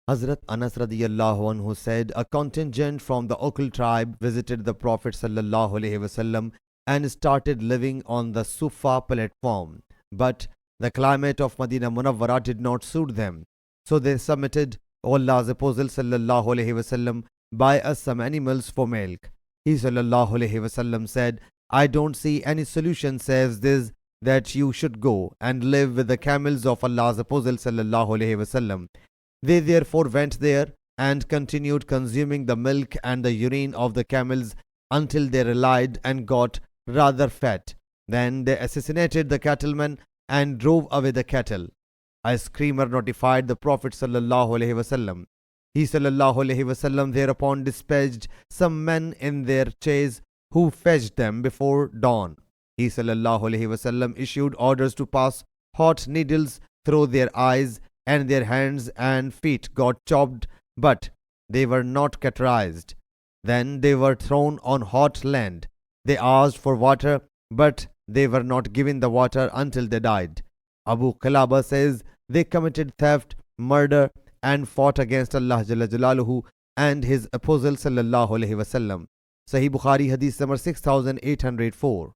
Hazrat Anas radiyallahu anhu said, a contingent from the Okul tribe visited the Prophet sallallahu alaihi wasallam and started living on the Sufa platform. But the climate of Medina Munawwara did not suit them. So they submitted, O Allah's Apostle sallallahu alaihi wasallam, buy us some animals for milk. He sallallahu alaihi wasallam said, I don't see any solution says this, that you should go and live with the camels of Allah's Apostle sallallahu alaihi wasallam. They therefore went there and continued consuming the milk and the urine of the camels until they relied and got rather fat. Then they assassinated the cattlemen and drove away the cattle. A screamer notified the Prophet sallallahu alaihi wasallam. He sallallahu alaihi wasallam thereupon dispatched some men in their chase who fetched them before dawn. He sallallahu alaihi wasallam issued orders to pass hot needles through their eyes, and their hands and feet got chopped, but they were not cauterized. Then they were thrown on hot land. They asked for water, but they were not given the water until they died. Abu Qalaba says they committed theft, murder, and fought against Allah Jalla Jalaluhu and His Apostle sallallahu alaihi wasallam. Sahih Bukhari Hadith number 6804.